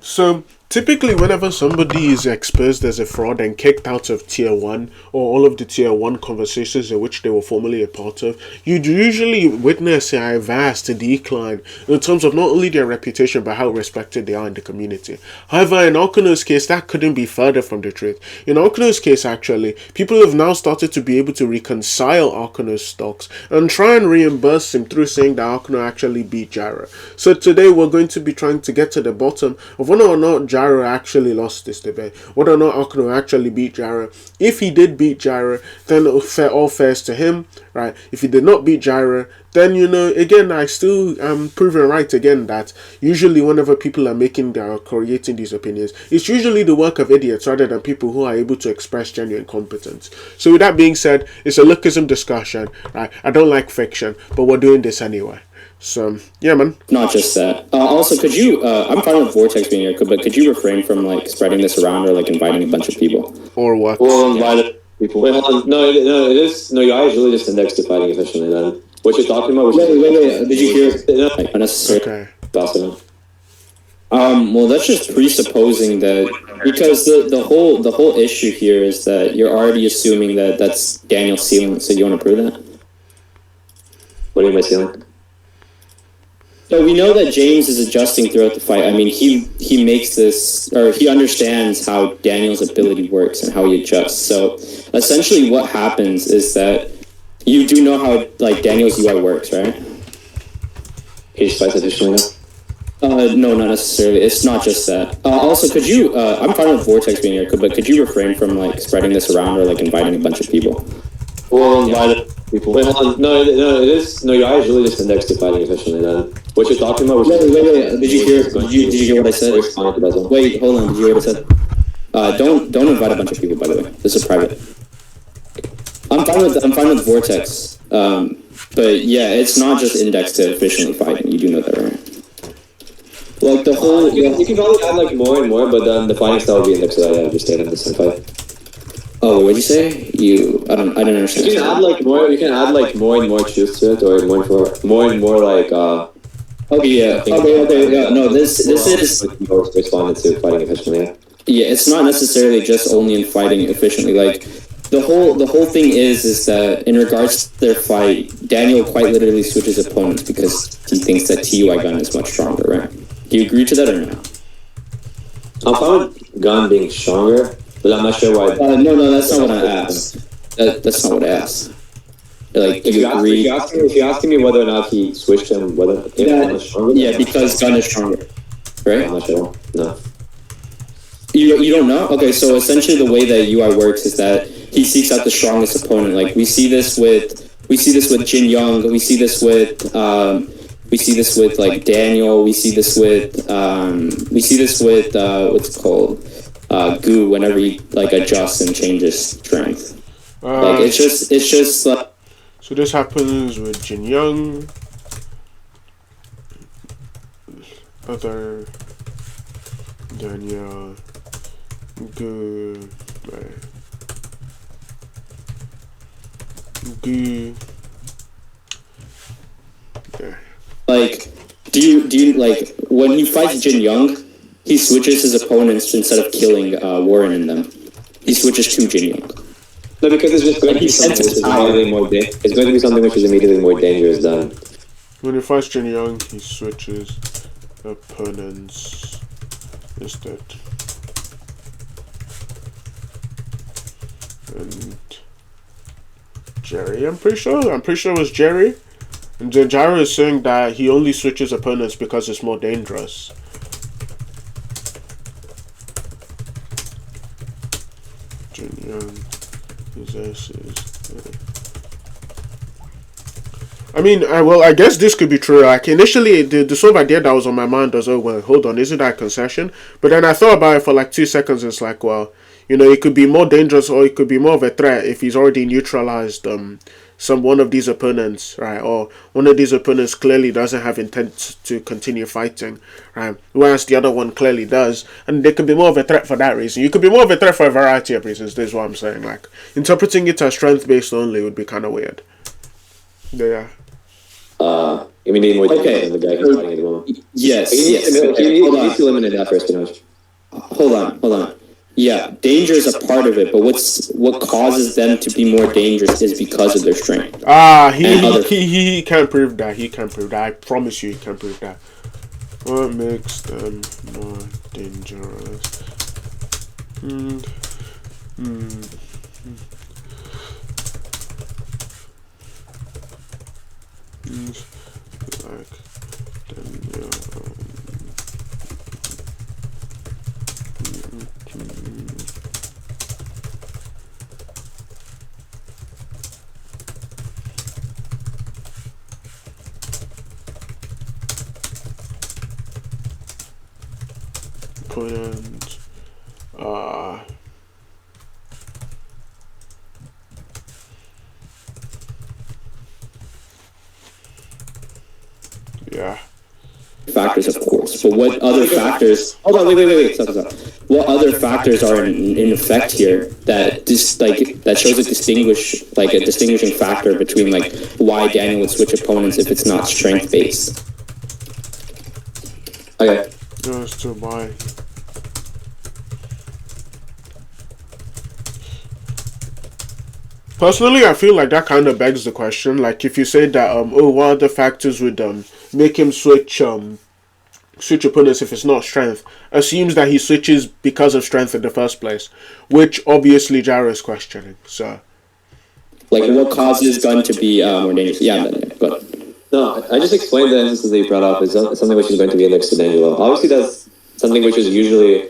So typically, whenever somebody is exposed as a fraud and kicked out of tier one or all of the tier one conversations in which they were formerly a part of, you'd usually witness a vast decline in terms of not only their reputation but how respected they are in the community. However, in Akeno's case, that couldn't be further from the truth. In Akeno's case, actually, people have now started to be able to reconcile Akeno's stocks and try and reimburse him through saying that Akeno actually beat Gyro. So today we're going to be trying to get to the bottom of whether or not Gyro actually lost this debate, whether or not Akeno actually beat Gyro. If he did beat Gyro, then all fares to him, right? If he did not beat Gyro, then, again, I still am proven right again that usually whenever people are creating these opinions, it's usually the work of idiots rather than people who are able to express genuine competence. So with that being said, it's a lookism discussion, right? I don't like fiction, but we're doing this anyway. So, yeah, man. Not just that. Also, could you, I'm fine with Vortex being here, but could you refrain from, spreading this around or, inviting a bunch of people? Or what? Well, invite people. Wait, hold on. No, it is. No, your eye is really just indexed to fighting efficiently then. What you're talking about? Wait. Did you hear? Unnecessary. Okay. Well, that's just presupposing that, because the whole issue here is that you're already assuming that that's Daniel's ceiling, so you want to prove that? What do you mean by ceiling? So we know that James is adjusting throughout the fight. I mean, he makes this, or he understands how Daniel's ability works and how he adjusts. So essentially what happens is that you do know how, Daniel's UI works, right? He just fights efficiently now? No, not necessarily. It's not just that. Also, could you, I'm fine with Vortex being here, but could you refrain from, spreading this around or, inviting a bunch of people? Well, invite people. Wait, hold on. No, it is. No, your eye is really just indexed to fighting efficiently then. What you're talking about? Wait. Did you hear what I said? Wait, hold on. Did you hear what I said? Don't invite a bunch of people. By the way, this is private. I'm fine with Vortex. But yeah, it's not just indexed to efficiently fighting. You do know that, right? The whole. You can probably add more and more, but then the fighting style will be indexed to that. I understand in the same fight. Oh, what'd you say? I don't understand. You can add more. You can add more and more truth to it, or more and more Okay, yeah. Okay, yeah. No, this is responded to fighting efficiently. Yeah, it's not necessarily just only in fighting efficiently. The whole thing is that in regards to their fight, Daniel quite literally switches opponents because he thinks that TUI gun is much stronger, right? Do you agree to that or no? I'm fine with gun being stronger, but I'm not sure why. No, that's not what I asked. That's not what I asked. If you're asking me whether or not he switched him, gun is stronger. Yeah, because gun is stronger, right? I'm not sure. No. You don't know? Okay, so essentially the way that UI works is that he seeks out the strongest opponent. We see this with Jin Young. We see this with Daniel. We see this with what's it called Gu. Whenever he adjusts and changes strength, it's just. So this happens with Jin Young. Other Daniel. Good. Good. Do you when he fights Jin Young, he switches his opponents instead of killing Warren in them. He switches to Jin Young. No, because it's just going to be something which is immediately more. It's going to be something which is immediately more dangerous than. When he fights Jin Young, he switches opponents instead. And Jerry, I'm pretty sure it was Jerry. And Gyro is saying that he only switches opponents because it's more dangerous. Jin Young possesses. I mean, I guess this could be true. Initially, the sort of idea that was on my mind was, oh, well, hold on, isn't that a concession? But then I thought about it for 2 seconds. It's well, it could be more dangerous or it could be more of a threat if he's already neutralized one of these opponents, right? Or one of these opponents clearly doesn't have intent to continue fighting, right? Whereas the other one clearly does, and they could be more of a threat for that reason. You could be more of a threat for a variety of reasons. This is what I'm saying. Interpreting it as strength based only would be kind of weird. Yeah. I mean, need more damage Okay. than the guy who's fighting at the moment. Yes, He yes. needs, Okay, he hold needs to on. eliminate that first damage. Hold on. Yeah, danger is a part of it, but what causes them to be more dangerous is because of their strength. He can't prove that. He can't prove that. I promise you, he can't prove that. What makes them more dangerous? Like opponent, yeah. Factors, of course, but what other factors? Hold on, wait. Stop. What other factors are in effect here that that shows a distinguishing factor between like why Daniel would switch opponents if it's not strength based? Okay. Just to buy. Personally, I feel like that kind of begs the question. Like, if you say that, what other factors would make him switch opponents if it's not strength, assumes that he switches because of strength in the first place, which obviously Gyro is questioning. So, like, what causes Gun to be more dangerous? Yeah, but No, I just explained the instances that you brought up is something which is going to be indexed to D'Angelo. Obviously, that's something which is usually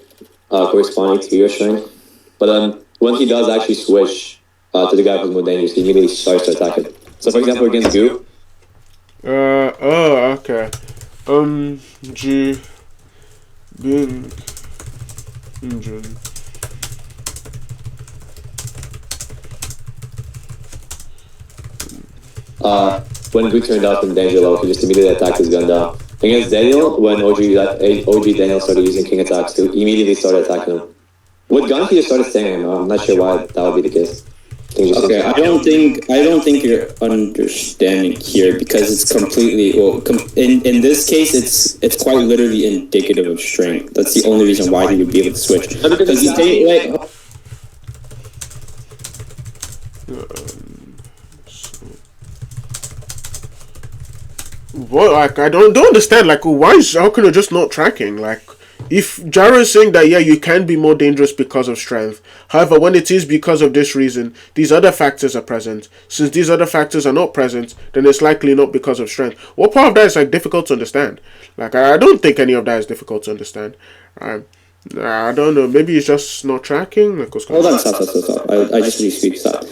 corresponding to your strength. But then when he does actually switch to the guy who's more dangerous, he immediately starts to attack him. So, for example, against Goo. okay. G. Bing. Engine. When Goo turned out from D'Angelo, he just immediately attacked his gun down. Against Daniel, when OG Daniel started using King attacks, he immediately started attacking him. With gun, he just started staying him. I'm not sure why that would be the case. Okay, I don't think you're understanding here because it's completely in this case it's quite literally indicative of strength. That's the only reason why he would be able to switch. Because What, like, I don't understand, like, why is Akeno just not tracking? Like, if Gyro is saying that, yeah, you can be more dangerous because of strength, however, when it is because of this reason, these other factors are present. Since these other factors are not present, then it's likely not because of strength. What part of that is, like, difficult to understand? Like, I don't think any of that is difficult to understand. I don't know, maybe it's just not tracking? Like, what's going on? Hold on, stop. I just need to speak, stop.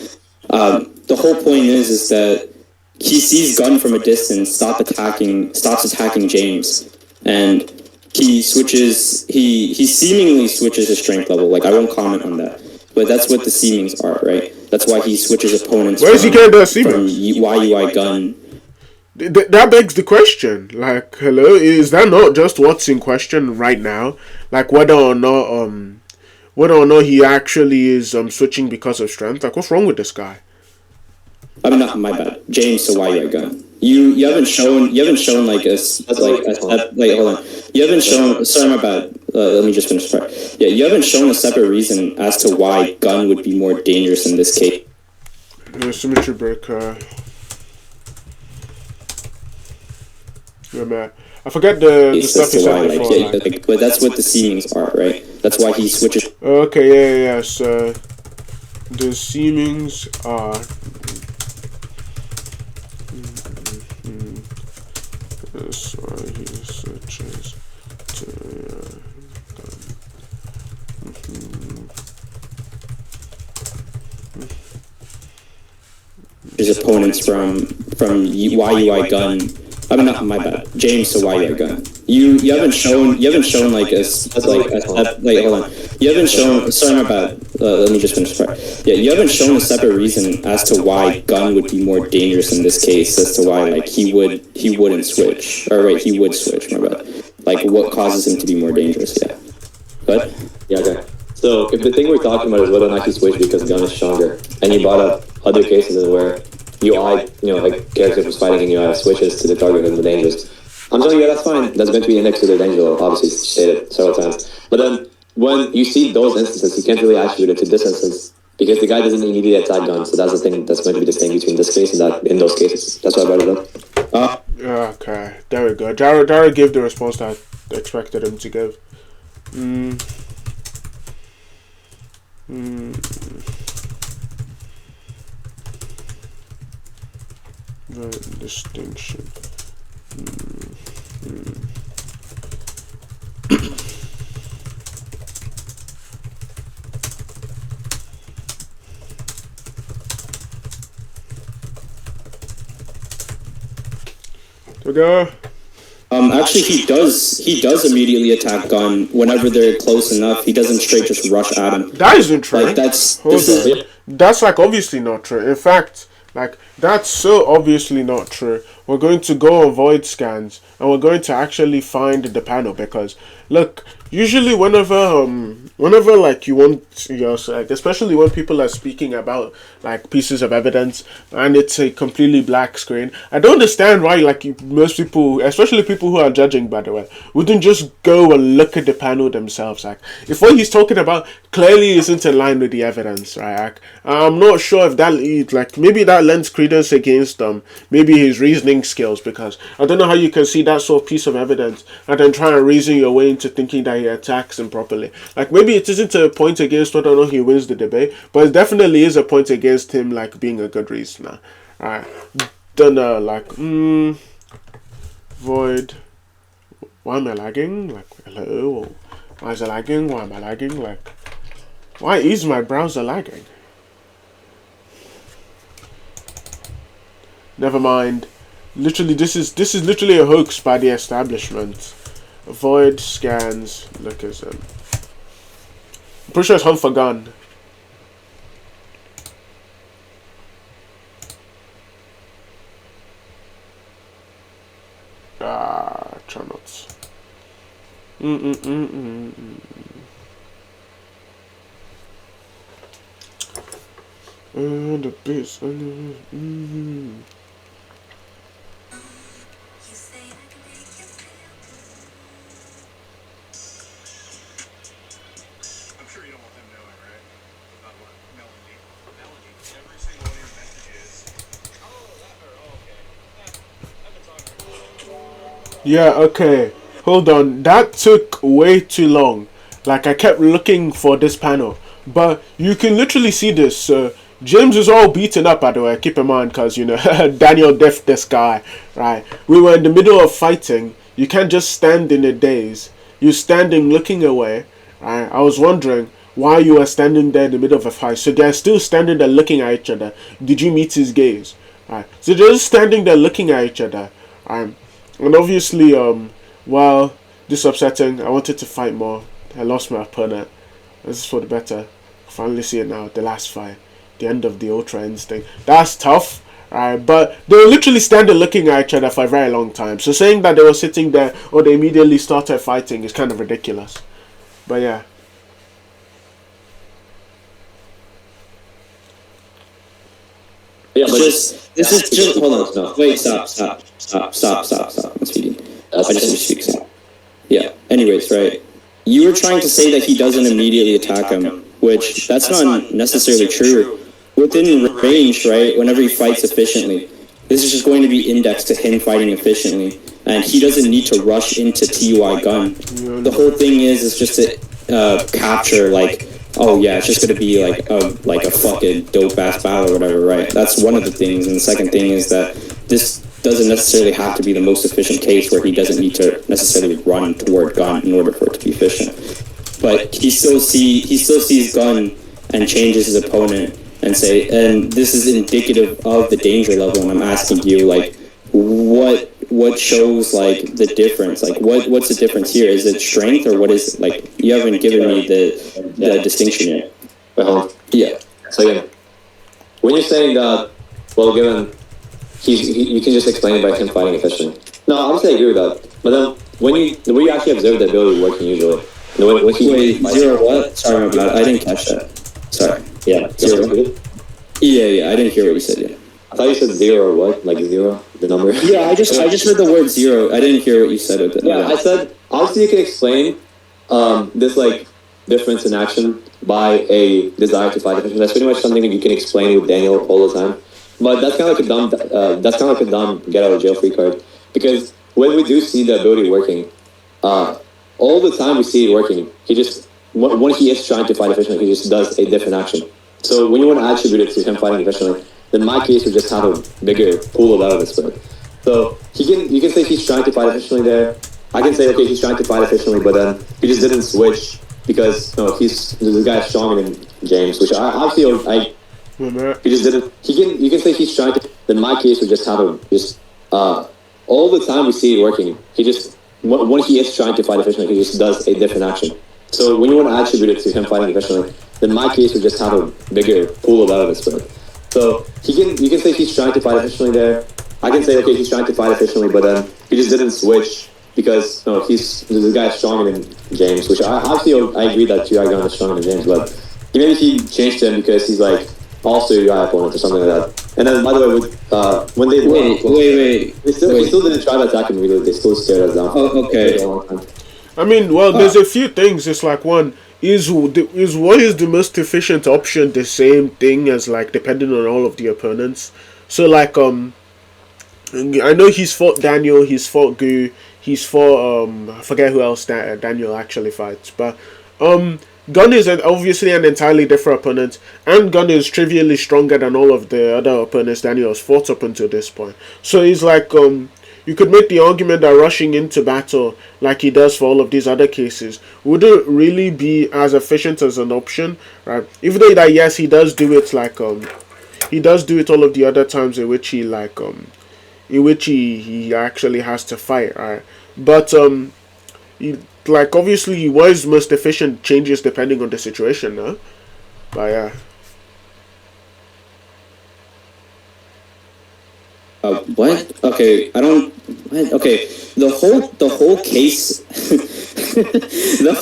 The whole point is that he sees Gun from a distance, stops attacking James, and he seemingly switches his strength level. Like, I won't comment on that, but that's what the seemings are, right? That's why he switches opponents. Where is he getting that seemings? From YUI Gun. That begs the question. Like, hello, is that not just what's in question right now? Like, whether or not he actually is switching because of strength. Like, what's wrong with this guy? I mean, not my bad. James to YUI Gun. You haven't shown like a hold on. You haven't shown. Sorry, my bad. Let me just finish. Sorry. Yeah, you haven't shown a separate reason as to why Gun would be more dangerous in this case. Symmetry breaker. Yeah, man. I forget the stuff he said before. But that's what the seemings are, right? That's why he switches. Okay, yeah. So the seemings are. That's why he switches to his opponents from YUI Gun. I mean, not my bad. James to YUI Gun. You haven't shown like hold on. You haven't shown. Sorry, my bad. Let me just finish. Yeah, you haven't shown a separate reason as to why Gun would be more dangerous in this case. As to why like he wouldn't switch. Or right, he would switch. My bad. Like what causes him to be more dangerous? Yeah. But yeah, okay. So if the thing we're talking about is whether or not he switched because Gun is stronger, and you brought up other cases where UI, like character was fighting in UI switches to the target and the dangers. I'm telling you, that's fine. That's going to be indexed to the danger, obviously stated several times. But then when you see those instances, you can't really attribute it to this instance because the guy doesn't immediately attack gun. So that's the thing that's going to be distinct between this case and that in those cases. That's why I brought it up. Okay, there we go. Gyro gave the response that I expected him to give. The distinction. There we go. Actually, he does immediately attack gun whenever they're close enough. He doesn't straight just rush at him. That isn't true. Like That's like obviously not true. In fact, like that's so obviously not true. We're going to go on void scans and we're going to actually find the panel because look, usually whenever like you want your like, especially when people are speaking about like pieces of evidence and it's a completely black screen, I don't understand why like most people, especially people who are judging by the way, wouldn't just go and look at the panel themselves. Like if what he's talking about clearly isn't in line with the evidence, right? Like, I'm not sure if that like maybe that lends credence against maybe his reasoning skills, because I don't know how you can see that sort of piece of evidence and then try and reason your way into thinking that he attacks him properly. Like maybe it isn't a point against whether or not he wins the debate, but it definitely is a point against him like being a good reasoner. Alright. Don't know, like void. Why am I lagging? Like hello? Why is it lagging? Why am I lagging? Like why is my browser lagging? Never mind. Literally, this is literally a hoax by the establishment. Void scans. Look at them. I'm pretty sure it's hunt for gun. Try not. The bits. Yeah, okay. Hold on. That took way too long. Like, I kept looking for this panel. But you can literally see this. James is all beaten up, by the way. Keep in mind, because, you know, Daniel deffed this guy. Right? We were in the middle of fighting. You can't just stand in a daze. You're standing looking away. Right? I was wondering why you were standing there in the middle of a fight. So they're still standing there looking at each other. Did you meet his gaze? Right? So they're just standing there looking at each other. And obviously, well, this is upsetting. I wanted to fight more. I lost my opponent. This is for the better. Finally see it now. The last fight. The end of the Ultra Instinct. That's tough. Right? But they were literally standing looking at each other for a very long time. So saying that they were sitting there or they immediately started fighting is kind of ridiculous. But yeah. Yeah, but this is just hold on. No. Wait, stop. I'm speaking. I just speak. Stop. Yeah. Anyways, right. You were trying to say that he doesn't immediately attack him, which that's not necessarily true. Within range, right? Whenever he fights efficiently, this is just going to be indexed to him fighting efficiently, and he doesn't need to rush into TUI gun. The whole thing is just to capture like. Oh yeah, it's just gonna be like a fucking dope ass battle or whatever, right? That's one of the things, and the second thing is that this doesn't necessarily have to be the most efficient case where he doesn't need to necessarily run toward gun in order for it to be efficient. But he still sees gun and changes his opponent and this is indicative of the danger level. And I'm asking you, like, what shows like the difference? Like what's the difference here? Is it strength or what is like? You haven't given me the distinction yet. Wait, hold on. Yeah. So again, when you're saying that, well, given you can just explain it by him fighting efficiently. No, obviously I agree with that. But then when you actually observe the ability working usually, when he wait, zero what? Sorry, my bad. I didn't catch that. Sorry. Yeah. Zero. Yeah. I didn't hear what you said yet. I thought you said 0 or what? Like 0, the number? Yeah, I just heard the word 0. I didn't hear what you said with it. Yeah, I said, obviously you can explain this, like, difference in action by a desire to fight efficiently. That's pretty much something that you can explain with Daniel all the time. But that's kind of like a dumb get out of jail free card. Because when we do see the ability working, all the time we see it working, he just, when he is trying to fight efficiently, he just does a different action. So when you want to attribute it to him fighting efficiently, then my case would just have a bigger pool of evidence for it. So you can say he's trying to fight efficiently there. I can say, okay, he's trying to fight efficiently, but then he just didn't switch because this guy's stronger than James, which I feel he just didn't. You can say he's trying to. Then my case would just have all the time we see it working. He just, when he is trying to fight efficiently, he just does a different action. So when you want to attribute it to him fighting efficiently, then my case would just have a bigger pool of evidence for it. So you can say he's trying to fight efficiently there. I can say, okay, he's trying to fight efficiently, but then he just didn't switch because this guy's stronger than James, which I feel, I agree that Gyro is stronger than James, but maybe he changed him because he's like also a guy opponent or something like that. And then by the way, when they he still didn't try to attack him really. They still stared us down. Oh, okay. I mean, well, there's a few things. It's like, one is what is the most efficient option the same thing as, like, depending on all of the opponents. So like I know he's fought Daniel, he's fought Gu, he's fought I forget who else Daniel actually fights, but Gun is obviously an entirely different opponent, and Gun is trivially stronger than all of the other opponents Daniel has fought up until this point. So he's like, you could make the argument that rushing into battle, like he does for all of these other cases, wouldn't really be as efficient as an option, right? Even though that, yes, he does do it, like, he does do it all of the other times in which he, like, in which he actually has to fight, right? But, like, obviously, what is most efficient changes depending on the situation, no? But, yeah. What? Okay, I don't. What? Okay, the whole case, the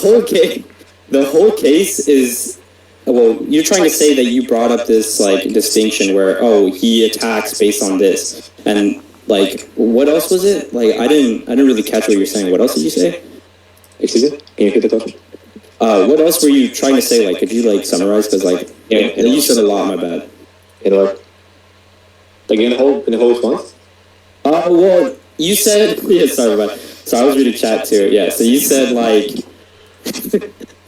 whole case is. Well, you're trying to say that you brought up this, like, distinction where, oh, he attacks based on this, and, like, what else was it? Like, I didn't really catch what you're saying. What else did you say? Excuse me? Can you repeat the question? What else were you trying to say? Like, could you, like, summarize? Because, like, you said a lot. My bad. In what? Like in the whole response? Well, you said, yeah, sorry about. So I was reading chat too. Yeah, so you said, like,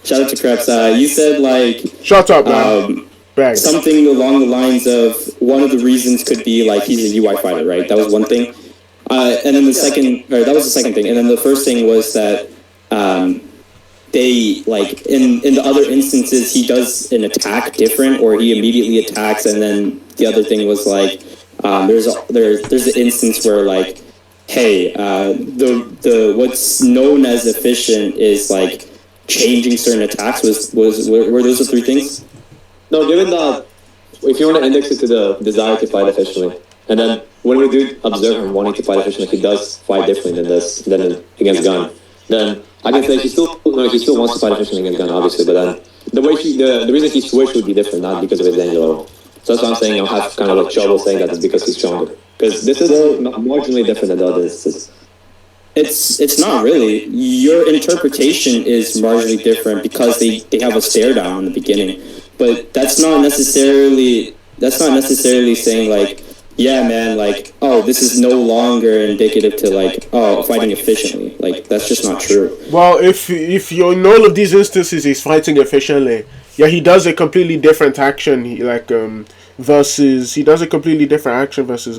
shout out to Krebs. You said, like, shut up, man. Something along the lines of one of the reasons could be, like, he's a UI fighter, right? That was one thing. And then the second, or that was the second thing. And then the first thing was that they, like, in the other instances, he does an attack different, or he immediately attacks. And then the other thing was, like, there's the instance where, like, hey, the what's known as efficient is, like, changing certain attacks. Were those the three things? No, given that, if you want to index it to the desire to fight efficiently, and then when we do observe him wanting to fight efficiently, he does fight differently than against Gun. Then I can say he still wants to fight efficiently against Gun, obviously, but then the reason he switched would be different, not because of his danger level. So that's why I'm saying I'll have kind of like trouble saying that it's because he's stronger. Because this is marginally different than the other instances. It's not really. Your interpretation is marginally different because they have a stare down in the beginning. But that's not necessarily saying, like, yeah, man, like, oh, this is no longer indicative to, like, oh, fighting efficiently. Like, that's just not true. Well, if you're in all of these instances he's fighting efficiently, yeah, he does a completely different action, versus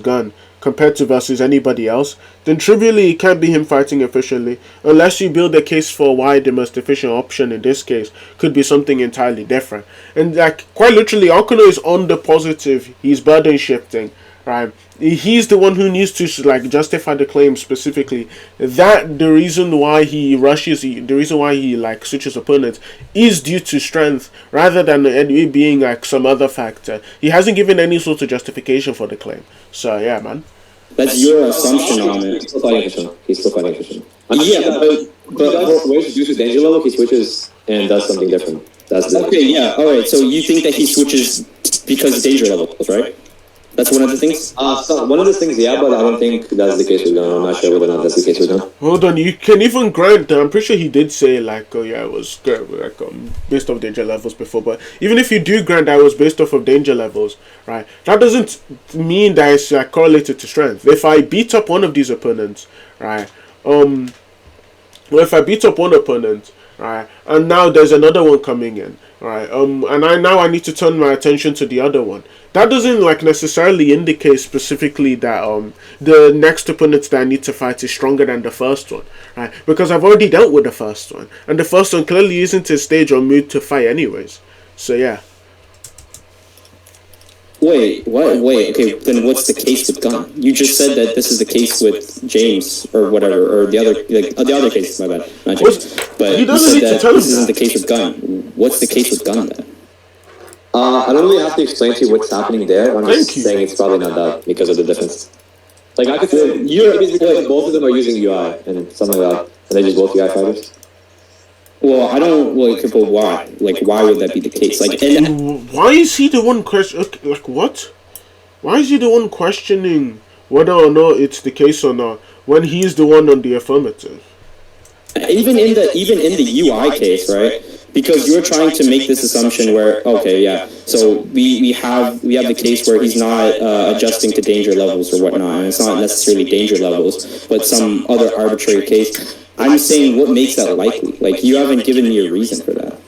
Gun compared to versus anybody else, then trivially it can't be him fighting efficiently, unless you build a case for why the most efficient option in this case could be something entirely different. And, like, quite literally, Akeno is on the positive, he's burden shifting, right? He's the one who needs to, like, justify the claim specifically that the reason why he like switches opponents is due to strength rather than it being, like, some other factor. He hasn't given any sort of justification for the claim. So yeah, man. That's your assumption on it. He's still fighting efficient. Yeah, but switch due to danger level, he switches and does something different. That's okay. Yeah. All right. So you think that he switches because of danger levels, right? That's one of the things? So one of the things, yeah, but I don't think that's the case with Gun. I'm not sure whether or not that's the case with Gun. Hold on, you can even grant. I'm pretty sure he did say like, oh yeah, it was like based off danger levels before. But even if you do grant that it was based off of danger levels, right? That doesn't mean that it's correlated to strength. If I beat up one of these opponents, right? Well, if I beat up one opponent, right, and now there's another one coming in, right, and I need to turn my attention to the other one. That doesn't like necessarily indicate specifically that the next opponent that I need to fight is stronger than the first one, right? Because I've already dealt with the first one, and the first one clearly isn't in stage or mood to fight anyways. So yeah. Wait, what? Wait, okay, then what's the case with Gun? You just said that this is the case with James, or whatever, or the other, like, the other case, my bad, not James. But he doesn't you need said to that tell him this isn't that. the case with Gun. What's the case with Gun then? I don't really have to explain to you what's happening there. I'm just Thank you. saying it's probably not that because of the difference. Like I could say, you're basically both of them are using UI and something like that, and they're just both UI fighters. Well, I don't, like, but why? Like, why would that be the case? Like, and Why is he the one like what? Why is he the one questioning whether or not it's the case or not when he's the one on the affirmative? even in the UI case, right? Because you're trying to make this assumption where, okay, yeah, so we have the case where he's not adjusting to danger levels or whatnot, and it's not necessarily danger levels, but some other arbitrary case. I'm saying, what makes that likely? Like, you haven't given me a reason for that.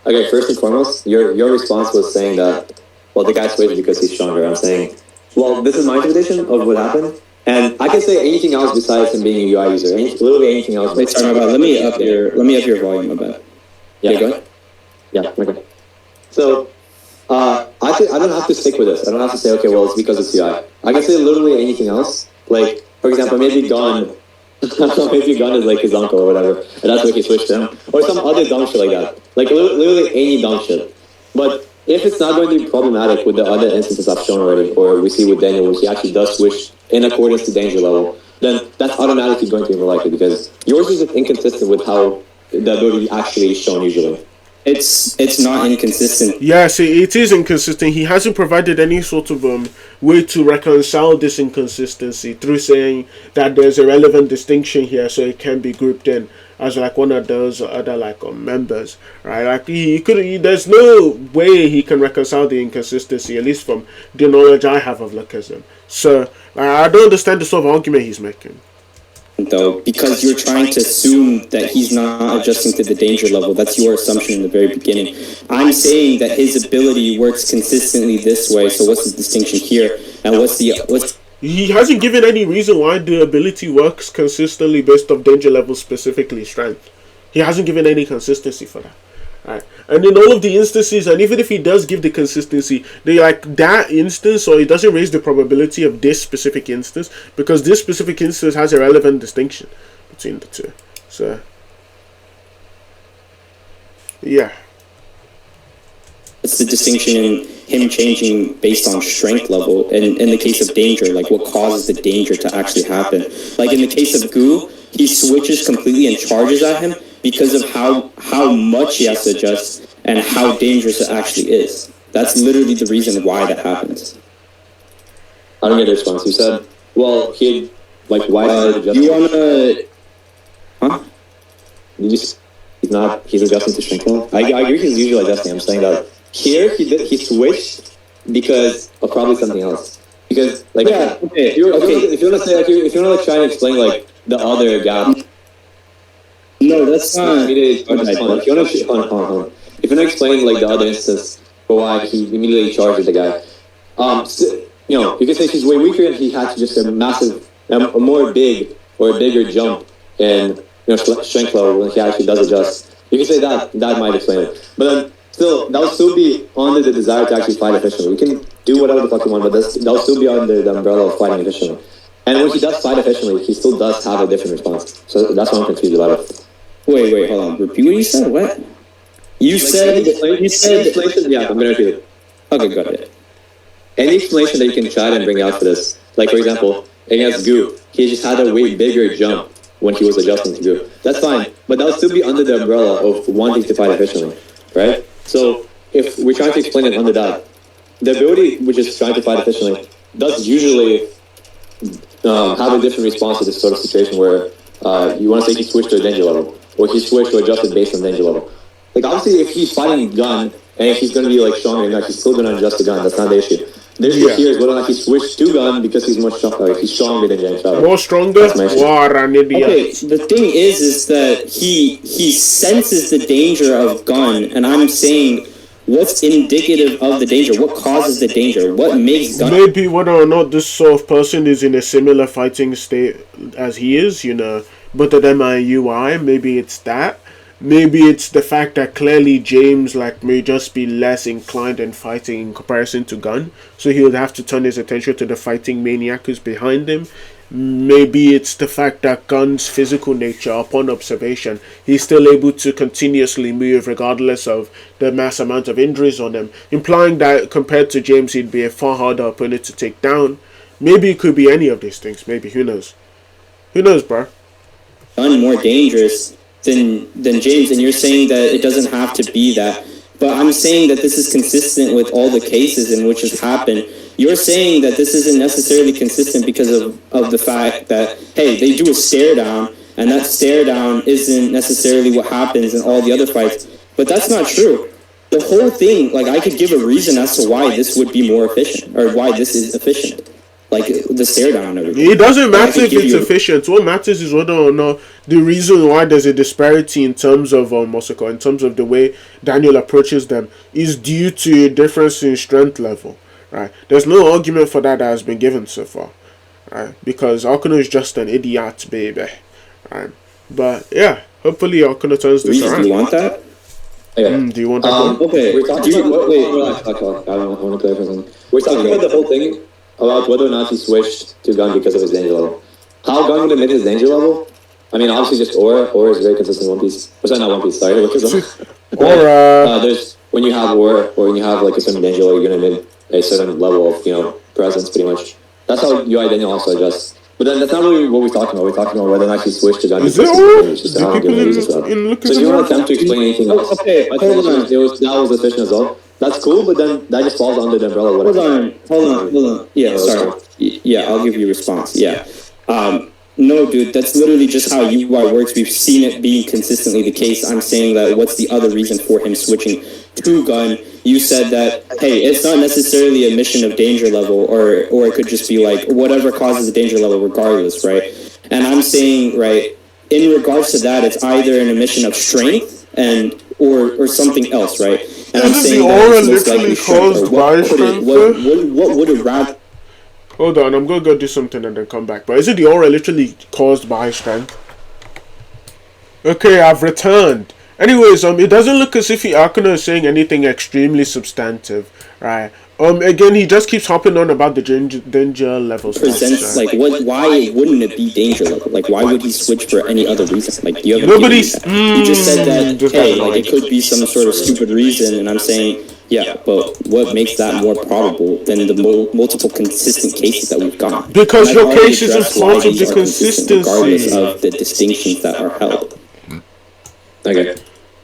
Okay, first and foremost, your response was saying that, well, the guy switched because he's stronger. I'm saying, well, this is my interpretation of what happened, and I can say anything else besides him being a UI user. Literally anything else. Wait, sorry, let me up your volume a bit. Yeah, go ahead. Yeah, okay. So, I don't have to stick with this. I don't have to say, okay, well, it's because it's UI. I can say literally anything else. Like, for example, maybe Gon, maybe Gon is like his uncle or whatever, and that's why he switched to him. Or some other dumb shit like that. Like, literally any dumb shit. But if it's not going to be problematic with the other instances I've shown already, or we see with Daniel, where he actually does switch in accordance to danger level, then that's automatically going to be more likely, because yours is inconsistent with how the ability actually is shown usually. It's not inconsistent. Yes, it is inconsistent. He hasn't provided any sort of way to reconcile this inconsistency through saying that there's a relevant distinction here, so it can be grouped in as like one of those other like members, right? Like there's no way he can reconcile the inconsistency, at least from the knowledge I have of Lackism. So I don't understand the sort of argument he's making. Though, because you're trying to assume that he's not adjusting to the danger level. That's your assumption in the very beginning. I'm saying that his ability works consistently this way, so what's the distinction here? And what's He hasn't given any reason why the ability works consistently based off danger level, specifically strength. He hasn't given any consistency for that. Right. And in all of the instances, and even if he does give the consistency, they like that instance, or it doesn't raise the probability of this specific instance, because this specific instance has a relevant distinction between the two. So yeah. It's the distinction in him changing based on strength level, and in the case of danger, like what causes the danger to actually happen. Like in the case of Goo, he switches completely and charges at him because of how much he has to adjust and how dangerous it actually is. That's literally the reason why that happens. I don't get the response. You said, well, he, like, why did you wanna... Huh? He's adjusting to strength level? I agree he's usually adjusting. I'm saying that here he switched because of probably something else. Because, like, yeah, if you want to say, like, if you want to try and explain, like, the other gap. No, that's not. If you want to explain like the other instance for why he immediately charged the guy, you know, you can say he's way weaker and he had to just a massive, a bigger jump in strength level when he actually does adjust. You can say that might explain it, but then still that would still be under the desire to actually fight efficiently. We can do whatever the fuck you want, but that will still be under the umbrella of fighting efficiently. And when he does fight efficiently, he still does have a different response. So that's why I'm confused about it. Wait, hold on. Repeat what you said. What? You said. Yeah, I'm gonna repeat it. Okay, got it. Any explanation that you can try and bring out for this, like for example, against Goo, he just had a way bigger jump when he was adjusting to Goo. That's fine, but that would still be under the umbrella of wanting to fight efficiently, right? So if we're trying to explain it under that, the ability, which is trying to fight efficiently, does usually have a different response to this sort of situation where you want to say he switched to a danger level, or he switched to adjusted based on danger level. Like, obviously, if he's fighting gun, and if he's going to be, like, stronger than that, he's still going to adjust the gun. That's not the issue. The issue here is whether or not he switched to gun because he's much stronger, he's stronger than James Travis. More stronger? What an idiot. Okay, the thing is that he senses the danger of gun, and I'm saying, what's indicative of the danger? What causes the danger? What makes gun? Maybe whether or not this sort of person is in a similar fighting state as he is, you know, both of them are UI, maybe it's that. Maybe it's the fact that clearly James may just be less inclined in fighting in comparison to Gun, so he would have to turn his attention to the fighting maniac who's behind him. Maybe it's the fact that Gun's physical nature, upon observation, he's still able to continuously move regardless of the mass amount of injuries on him, implying that compared to James he'd be a far harder opponent to take down. Maybe it could be any of these things, maybe, who knows? Who knows, bro? Gun more dangerous than James, and you're saying that it doesn't have to be that. But I'm saying that this is consistent with all the cases in which has happened. You're saying that this isn't necessarily consistent because of the fact that, hey, they do a stare down, and that stare down isn't necessarily what happens in all the other fights. But that's not true. The whole thing, I could give a reason as to why this would be more efficient, or why this is efficient. Like the stare down and everything. It doesn't matter if it's efficient. What matters is whether or not the reason why there's a disparity in terms of in terms of the way Daniel approaches them is due to a difference in strength level. Right? There's no argument for that has been given so far. Right? Because Akeno is just an idiot, baby. Right? But yeah, hopefully Akeno turns this around. Do you want that? Yeah. Do you want that? Okay. We're talking about I want to clarify something. We're talking about the whole thing about whether or not he switched to Gun because of his danger level. How Gun would admit his danger level? I mean, obviously just Aura is very consistent in One Piece. Or sorry, not One Piece, sorry, Aura. There's, when you have Aura, or when you have a certain danger level, you're going to admit a certain level of, presence, pretty much. That's how UI Daniel also adjusts. But then that's not really what we're talking about. We're talking about whether or not he switched to Gun. Is it Aura? So if you want to attempt to explain anything else, okay, that was efficient as well. That's cool, but then that just falls under the umbrella. Hold on. Yeah, sorry. Yeah, I'll give you a response. Yeah. No, dude, that's literally just how UI works. We've seen it being consistently the case. I'm saying that what's the other reason for him switching to Gun? You said that, hey, it's not necessarily a mission of danger level, or it could just be whatever causes a danger level regardless, right? And I'm saying, right, in regards to that, it's either an emission of strength or something else, right? And I'm saying the aura literally caused by strength? What would a rat... Hold on, I'm gonna go do something and then come back. But is it the aura literally caused by strength? Okay, I've returned. Anyways, it doesn't look as if Akeno is saying anything extremely substantive, right? Again, he just keeps hopping on about the danger level stuff. Presents why wouldn't it be danger level? Why would he switch for any other reason? You haven't Nobody's. You just said that it could be some sort of stupid reason, and I'm saying, yeah, but what makes that more probable than the multiple consistent cases that we've got? Because your case isn't part of the consistency, regardless of the distinctions that are held. Okay.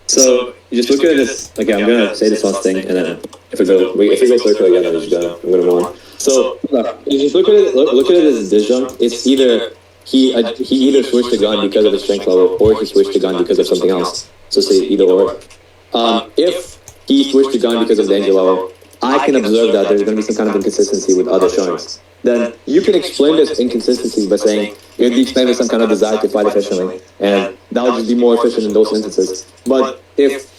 So you just look at this. Okay, I'm gonna say this last thing, and then if we go circle again, I'm gonna move on. So you just look at it. Look at it as this jump. It's either he either switched to Gun because of his strength level, or he switched to Gun because of something else. So say either or. If he switched to Gun because of danger level, I can observe that there's gonna be some kind of inconsistency with other showings. Then you can explain this inconsistency by saying it would be explained with some kind of desire to fight efficiently, and that would just be more efficient in those instances. But if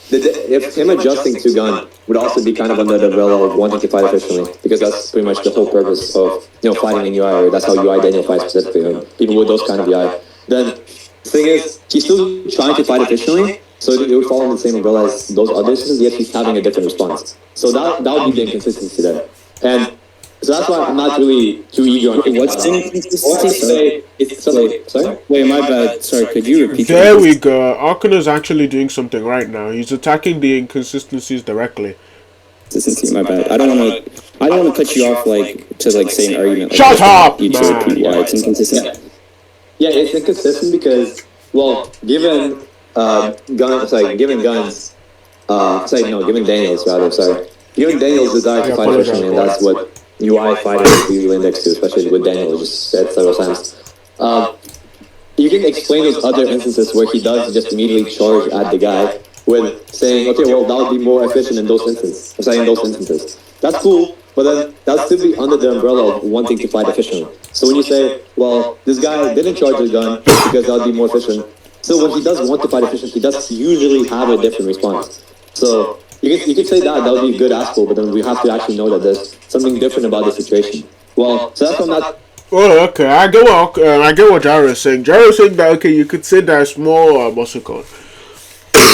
him adjusting to Gun would also be kind of under the umbrella of wanting to fight efficiently, because that's pretty much the whole purpose of fighting in UI, or that's how UI Daniel fights specifically. People with those kind of UI. Then the thing is, he's still trying to fight efficiently, so it would fall in the same umbrella as those other systems, yet he's having a different response. So that would be the inconsistency there. And so that's why I'm not really too eager on it. What's inconsistency? Sorry? Wait, my bad. Sorry, could you repeat that? There we go. Akeno's actually doing something right now. He's attacking the inconsistencies directly. Consistency, my bad. I don't want to cut you off to say an argument. Shut up! You to repeat why it's inconsistent. Yeah, it's inconsistent because, given Daniels, given Daniel's desire to fight efficiently, and that's what UI fighters usually index to, especially with Daniel, just said several times. You can explain those other instances where he does just immediately charge at the guy with saying, okay, well, that would be more efficient in those instances. I'm saying those instances. That's cool, but then that's still be under the umbrella of wanting to fight efficiently. So when you say, well, this guy didn't charge his gun because that would be more efficient. So when he does want to fight efficiently, he does usually have a different response. So you can say that would be a good ask for, but then we have to actually know that there's something different about the situation. Well, so that's on that. Oh, okay. I get what Gyro is saying. Gyro is saying that, okay, you could say that it's more, what's it called?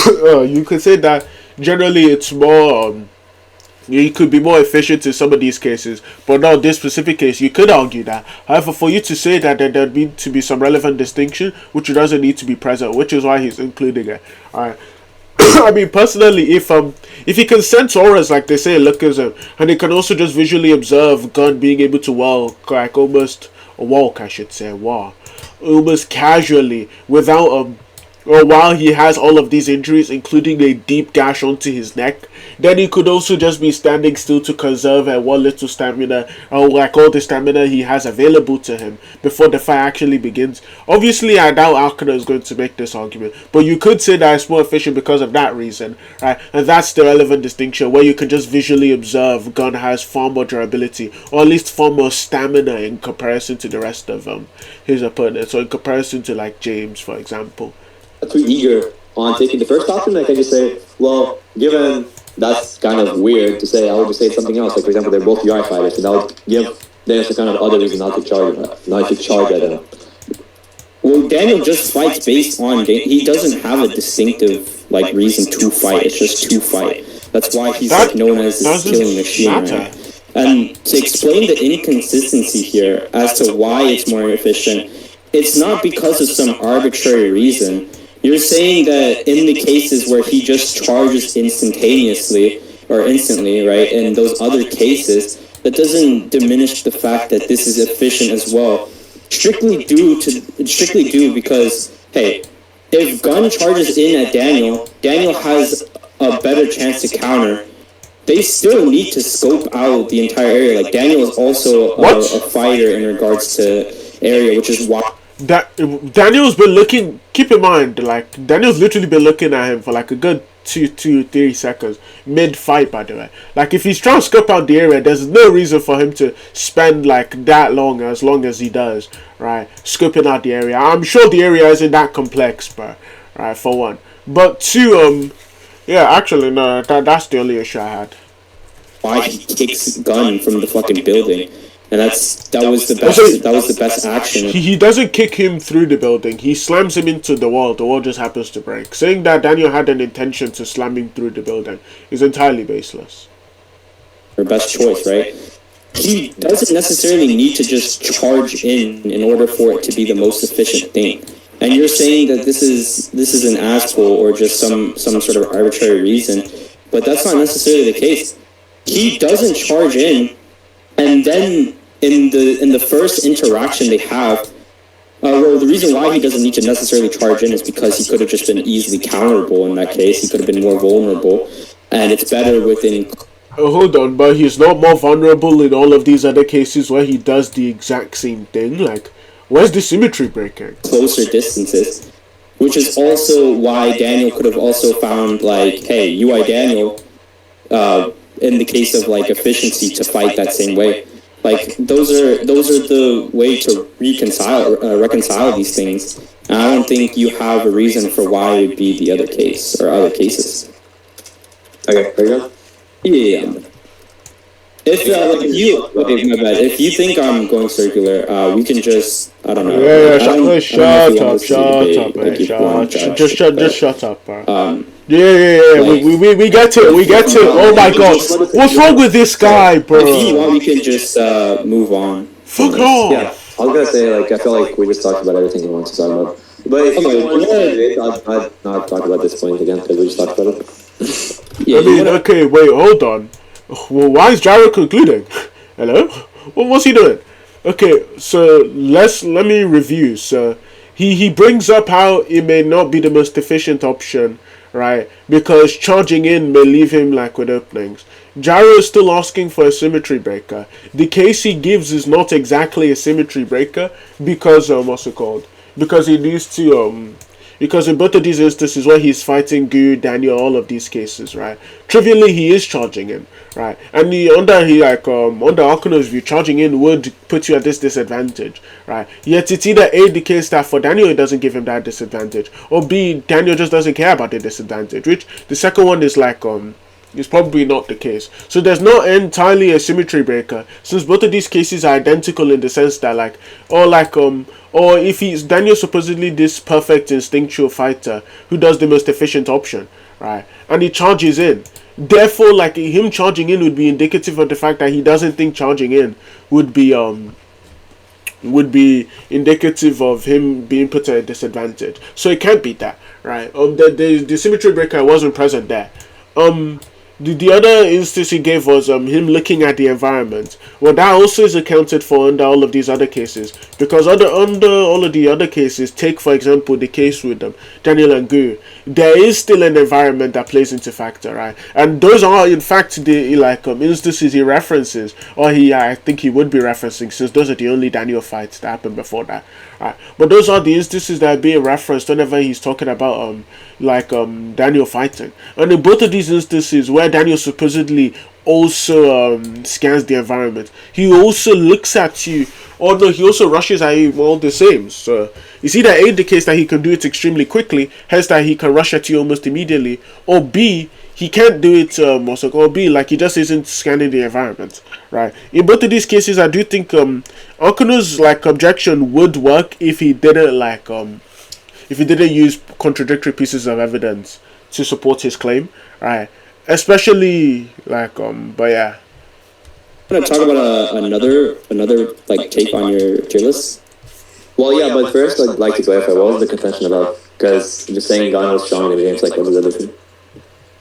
You could say that generally it's more, you could be more efficient in some of these cases, but not this specific case. You could argue that. However, for you to say that, there'd need to be some relevant distinction, which doesn't need to be present, which is why he's including it. Alright. I mean, personally, if he can sense auras, like they say, lookism, and he can also just visually observe Gun being able to walk, like almost almost casually, without or while he has all of these injuries, including a deep gash onto his neck, then he could also just be standing still to conserve what little stamina, or like all the stamina he has available to him before the fight actually begins. Obviously, I doubt Akeno is going to make this argument, but you could say that it's more efficient because of that reason, right? And that's the relevant distinction, where you can just visually observe Gun has far more durability, or at least far more stamina in comparison to the rest of his opponents, or in comparison to like James, for example. Too eager on taking the first option, I can just say, well, given that's kind of weird to say, I would just say something else. Like, for example, they're both UI fighters, and that would give Daniel some kind of other reason not to charge at them. Well, Daniel just fights based on he doesn't have a distinctive like reason to fight. It's just to fight. That's why he's like known as this killing machine. Right? And to explain the inconsistency here as to why it's more efficient, it's not because of some arbitrary reason. You're saying that in the cases where he just charges instantaneously or instantly, right, in those other cases, that doesn't diminish the fact that this is efficient as well. Strictly due because, hey, if Gun charges in at Daniel has a better chance to counter. They still need to scope out the entire area. Like, Daniel is also a fighter in regards to area, which is why... Daniel's been looking, keep in mind, like, Daniel's literally been looking at him for like a good 3 seconds mid-fight, by the way. Like, if he's trying to scope out the area, there's no reason for him to spend like that long as he does, right, scoping out the area. I'm sure the area isn't that complex, but, right, for one. But two, yeah, actually, no, that's the only issue I had. Why he kicks Gun from the fucking building. And that was the best action. He doesn't kick him through the building. He slams him into the wall. The wall just happens to break. Saying that Daniel had an intention to slam him through the building is entirely baseless. Her best choice, right? He doesn't necessarily need to just charge in order for it to be the most efficient thing. And you're saying that this is an asshole or just some sort of arbitrary reason, but that's not necessarily the case. He doesn't charge in. And then in the first interaction they have, well, the reason why he doesn't need to necessarily charge in is because he could have just been easily counterable in that case. He could have been more vulnerable, and it's better within... Hold on, but he's not more vulnerable in all of these other cases where he does the exact same thing? Like, where's the symmetry breaking? Closer distances, which is also why Daniel could have also found, like, hey, UI Daniel... in the case of like efficiency to fight that same way, like those are the way to reconcile these things. And I don't think you have a reason for why it would be the other case or other cases. Okay, there you go. Yeah. If you think I'm going circular, we can just I don't know. Shut up, bro. Yeah. We get it. Oh my god, what's wrong with this guy, bro? If you want, we can just move on. Fuck off. Yeah, I was gonna say, like, I feel like we just talked about everything we want to talk about. But if you want to not talk about this point again because we just talked about it. I mean, okay, wait, hold on. Well, why is Gyro concluding? Hello? What's he doing? Okay, so let me review. So he brings up how it may not be the most efficient option, right? Because charging in may leave him like with openings. Gyro is still asking for a symmetry breaker. The case he gives is not exactly a symmetry breaker because what's it called? Because he needs to because in both of these instances where he's fighting Gu, Daniel, all of these cases, right? Trivially, he is charging in, right? And under Akeno's view, charging in would put you at this disadvantage, right? Yet it's either A, the case that for Daniel it doesn't give him that disadvantage, or B, Daniel just doesn't care about the disadvantage. Which the second one is is probably not the case. So there's not entirely a symmetry breaker, since both of these cases are identical in the sense that or if he's Daniel supposedly this perfect instinctual fighter who does the most efficient option, right? And he charges in. Therefore, like him charging in would be indicative of the fact that he doesn't think charging in would be indicative of him being put at a disadvantage. So it can't be that, right? The symmetry breaker wasn't present there. The other instance he gave was him looking at the environment. Well, that also is accounted for under all of these other cases, because under all of the other cases, take for example the case with Daniel and Gu, there is still an environment that plays into factor, right? And those are in fact the instances he references, or I think he would be referencing, since those are the only Daniel fights that happened before that, right? But those are the instances that are being referenced whenever he's talking about Daniel fighting. And in both of these instances where Daniel supposedly also scans the environment, he also looks at you, or no, he also rushes at you all the same. So you see that A, the case that he can do it extremely quickly, hence that he can rush at you almost immediately, or B, he can't do it or B, like he just isn't scanning the environment, right? In both of these cases, I do think Akeno's objection would work if he didn't if he didn't use contradictory pieces of evidence to support his claim, right? Especially but yeah. I'm gonna talk about another take on your tier list. Well, yeah, but first I'd like to clarify, what was the contention about? Because just saying Ghana was strong in the games, what was the other thing?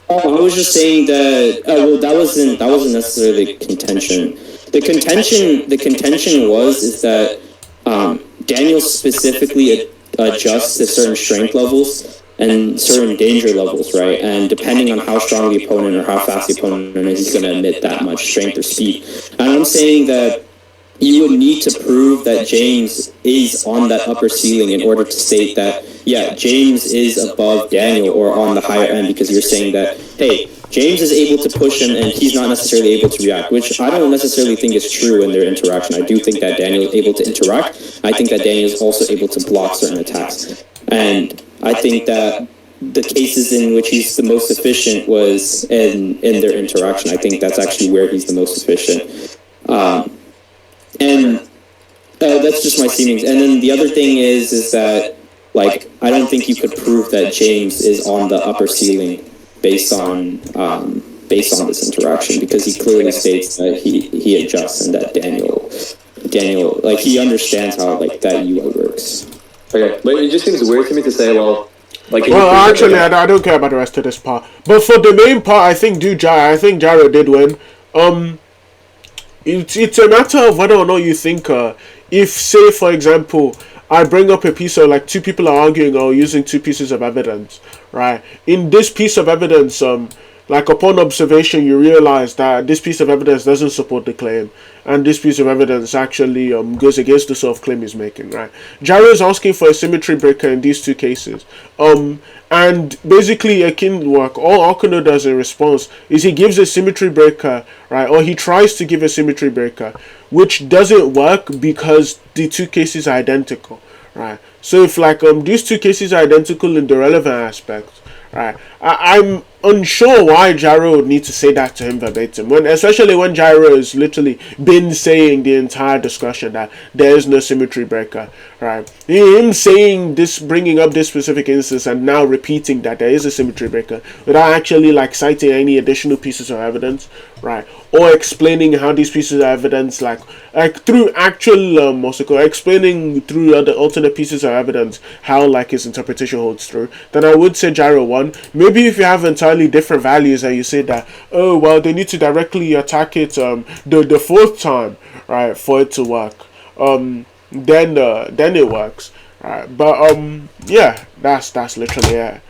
I was just saying that that wasn't necessarily the contention. The contention was that Daniel specifically adjusts to certain strength levels and certain danger levels, right? And depending on how strong the opponent or how fast the opponent is, he's going to emit that much strength or speed. And I'm saying that you would need to prove that James is on that upper ceiling in order to state that, yeah, James is above Daniel or on the higher end, because you're saying that, hey, James is able to push him and he's not necessarily able to react, which I don't necessarily think is true in their interaction. I do think that Daniel is able to interact. I think that Daniel is also able to block certain attacks. And I think that the cases in which he's the most efficient was in their interaction. I think that's actually where he's the most efficient. And that's just my seemings. And then the other thing is that, I don't think you could prove that James is on the upper ceiling based on this interaction, because he clearly states that he adjusts and that Daniel, he understands how that UI works. Okay, but it just seems weird to me to say, actually, I don't care about the rest of this part. But for the main part, I think Gyro did win. It's a matter of whether or not you think, if, say, for example, I bring up a piece of, two people are arguing or using two pieces of evidence, right? In this piece of evidence, upon observation, you realize that this piece of evidence doesn't support the claim, and this piece of evidence actually goes against the sort of claim he's making, right? Gyro is asking for a symmetry breaker in these two cases. And basically, all Akeno does in response is he gives a symmetry breaker, right? Or he tries to give a symmetry breaker, which doesn't work because the two cases are identical, right? So if these two cases are identical in the relevant aspects, right? I'm unsure why Gyro would need to say that to him verbatim, especially when Gyro has literally been saying the entire discussion that there is no symmetry breaker, right? Him saying this, bringing up this specific instance, and now repeating that there is a symmetry breaker without actually citing any additional pieces of evidence, right? Or explaining how these pieces of evidence, through actual explaining through other alternate pieces of evidence how his interpretation holds through, then I would say Gyro won. Maybe if you have entirely different values and you say that, oh well, they need to directly attack it the fourth time, right, for it to work, then it works, right? But yeah, that's literally it.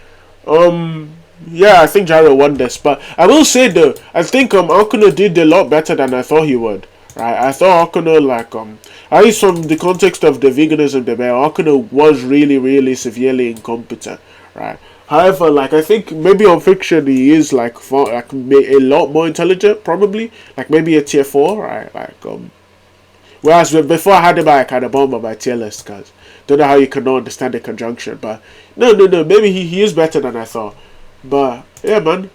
Yeah, I think Gyro won this, but I will say though, I think Akeno did a lot better than I thought he would. Right, I thought Akeno at least from the context of the veganism debate, Akeno was really severely incompetent. Right. However, I think maybe on fiction he is a lot more intelligent, probably maybe a tier 4. Right, whereas before I had him, I kind of bomb on my tier list because don't know how you cannot understand the conjunction, but no, maybe he is better than I thought. But yeah, man,